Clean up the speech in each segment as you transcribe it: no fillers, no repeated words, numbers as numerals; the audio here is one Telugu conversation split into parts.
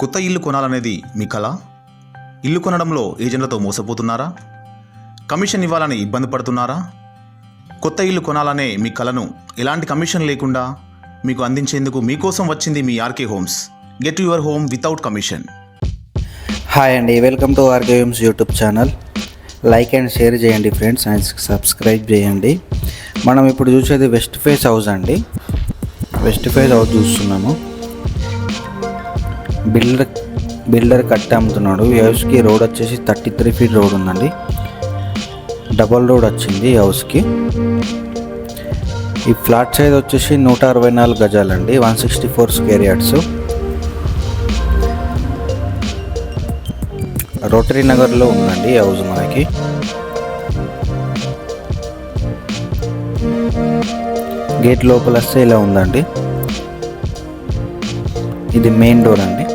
కొత్త ఇల్లు కొనాలనేది మీ కల? ఇల్లు కొనడంలో ఏజెంట్లతో మోసపోతున్నారా? కమిషన్ ఇవ్వాలని ఇబ్బంది పడుతున్నారా? కొత్త ఇల్లు కొనాలనే మీ కలను ఎలాంటి కమిషన్ లేకుండా మీకు అందించేందుకు మీకోసం వచ్చింది మీ RK homes. Get your home without commission. Hi అండి, welcome to RK homes YouTube channel. Like and share చేయండి ఫ్రెండ్స్, అండ్ సబ్స్క్రైబ్ చేయండి. మనం ఇప్పుడు చూసేది వెస్ట్ ఫేస్ హౌస్ అండి. వెస్ట్ ఫేస్ హౌస్ చూస్తున్నాము. బిల్డర్ కట్టి అమ్ముతున్నాడు. ఈ హౌస్కి రోడ్ వచ్చేసి 33 ఫీట్ రోడ్ ఉందండి. డబల్ రోడ్ వచ్చింది ఈ హౌస్కి. ఈ ఫ్లాట్ సైజ్ వచ్చేసి 164 గజాలండి, 164 స్క్వేర్ యార్డ్స్. రోటరీ నగర్లో ఉందండి ఈ హౌస్ మనకి. గేట్ లోపల వస్తే ఇలా ఉందండి. ఇది మెయిన్ డోర్ అండి.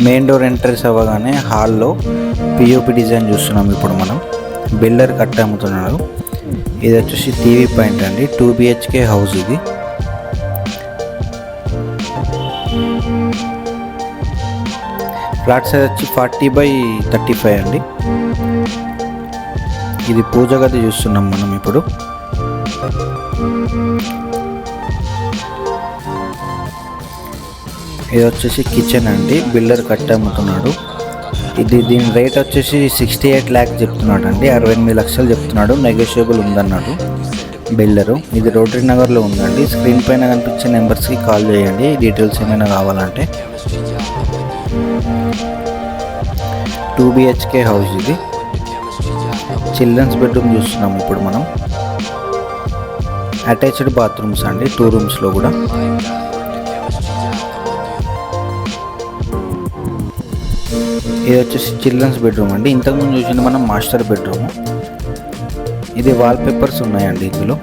మెయిన్ డోర్ ఎంట్రెన్స్ అవ్వగానే హాల్లో పిఓపి డిజైన్ చూస్తున్నాం ఇప్పుడు మనం. బిల్డర్ కట్టి అమ్ముతున్నాడు. ఇది వచ్చేసి టీవీ పాయింట్ అండి. 2 BHK హౌస్ ఇది. ఫ్లాట్ సైజ్ వచ్చి 40/35 అండి. ఇది పూజ గది చూస్తున్నాం మనం ఇప్పుడు. ఇది వచ్చేసి కిచెన్ అండి. బిల్డర్ కట్టి అమ్ముతున్నాడు. దీని రేట్ వచ్చేసి 68 lakhs చెప్తున్నాడు అండి. 68 లక్షలు చెప్తున్నాడు. నెగోషియబుల్ ఉందన్నాడు బిల్డరు. ఇది రోటరీ నగర్లో ఉందండి. స్క్రీన్ పైన కనిపించే నెంబర్స్కి కాల్ చేయండి డీటెయిల్స్ ఏమైనా కావాలంటే. 2 BHK హౌస్ ఇది. చిల్డ్రన్స్ బెడ్రూమ్ చూస్తున్నాం ఇప్పుడు మనం. అటాచ్డ్ బాత్రూమ్స్ అండి, 2 రూమ్స్లో కూడా. ఇది వచ్చేసి చిల్డ్రన్స్ బెడ్రూమ్ అండి. ఇంతకుముందు చూసింది మనం మాస్టర్ బెడ్రూమ్. ఇది వాల్ పేపర్స్ ఉన్నాయండి ఇందులో,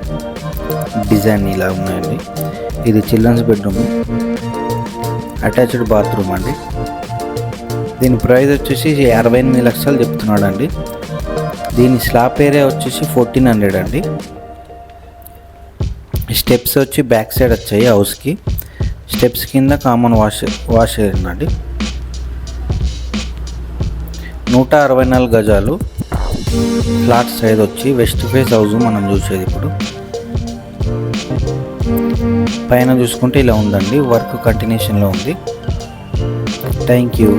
డిజైన్ ఇలా ఉన్నాయండి. ఇది చిల్డ్రన్స్ బెడ్రూమ్. అటాచ్డ్ బాత్రూమ్ అండి. దీని ప్రైస్ వచ్చేసి 68 లక్షలు చెప్తున్నాడు అండి. దీని స్లాబ్ ఏరియా వచ్చేసి 1400 అండి. స్టెప్స్ వచ్చి బ్యాక్ సైడ్ వచ్చాయి హౌస్కి. స్టెప్స్ కింద కామన్ వాష్ ఏరియా అండి. 164 గజాలు. ఫ్లాట్ సైజ్ వచ్చి వెస్ట్ ఫేస్ హౌస్ మనం చూసేది ఇప్పుడు. పైన చూసుకుంటే ఇలా ఉందండి. వర్క్ కంటిన్యూషన్లో ఉంది. Thank you.